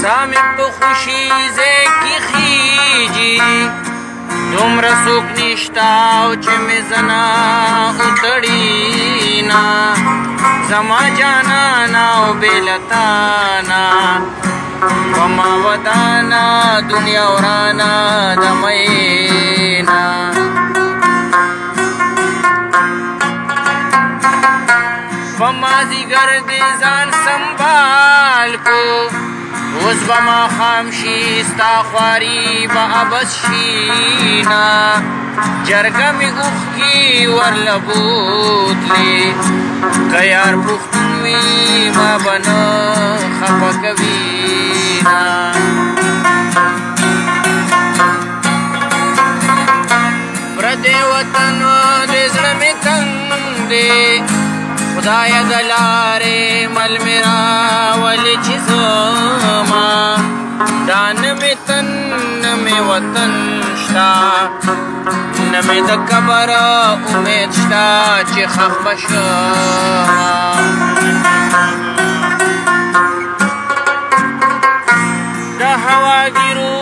سامي بخوشي زكي خيجي دومره څوک نشته او چې مې زنه وتړينا زما جانانا او بېلتانا وما ودانا دنیا ورانا د مینا په مازدیګر دې ځان سنبال کو اوس به ماښام شي ستا خواري به عبث شينا جرګه مې اوښکي ورله بوتلې که یار پښتون وي ما به نه خفه کوينا پردی وطن د زړه مې تنګ دی خدایا د لارې مل مې راولې چې زما دا نه مې تن نه مې وطن شته نه مې د قبر امید شته چې ښخ به شمه د هواګیرو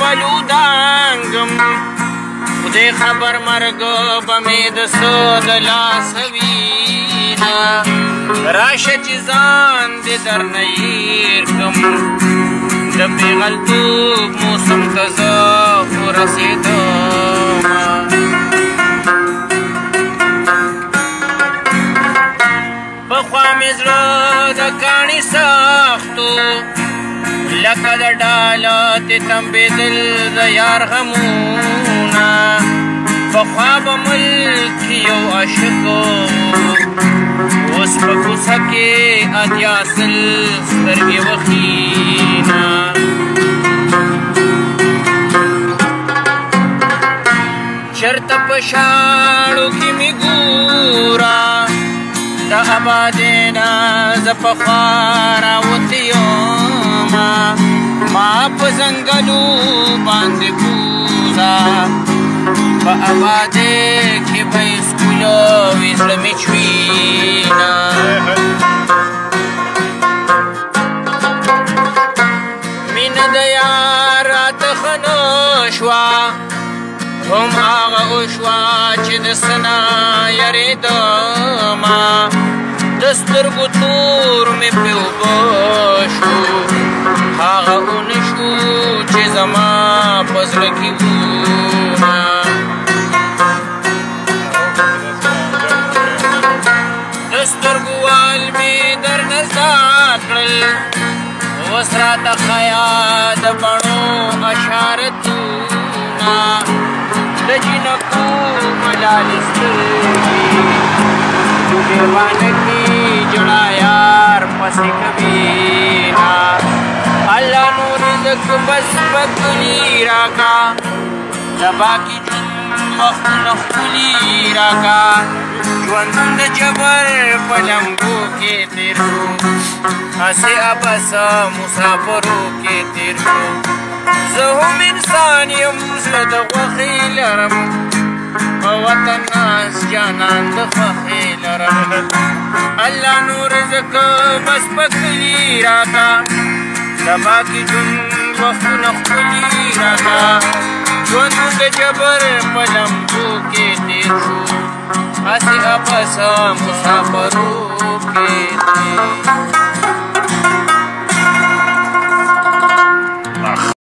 بلودانګم خدای خبر مرګ به مې د څه د لاسه وینه راشه چې ځان دې درنه هېر کړم د پېغلتوب موسم ته زه ورسېدمه پخوا مې زړه د کاڼي سختو لکه د ډاله تې تمبېدل د یار غمونه پخوا به ملک یو عاشق اوس په کوڅه کې اتیا سل سترګې وخینه چرته په شاړو کې مې ګوره د ابادۍ نه زه پخوا راوتې یمه ما په ځنګلو باندې پوزه په ابادۍ کې به یې سکوله وي زړه مې چوینه مینه د یار راته ښه نه شوه هم هغه وشوه چې د څه نه یارېدمه د سترګو تور مې پرې اوبه شو هغه ونه شو چې زما په زړه کې وونه د سترګو وال مې درنه زده کړل اوس راته ښایه د بڼو اشارتونه د جنکو ملالې سترګې دیوانه کې جړا یار پسې کوینه الله نو رزق بس پکلي راکا سبا کې ژوند وختونه ښکلي راکا ژوند د جبر په لمبو کې تېر شو هسې عبثه مسافرو کې تېر شو زه هم انسان یم زړه د غوښې لرم په وطن ناز جانان د خوښې لرم الله نو رزق بس پکلي راکا سبا کې ژوند وختونه ښکلي راکا ژوند د جبر په لمبو کې تېر شو هسې عبثه مسافرو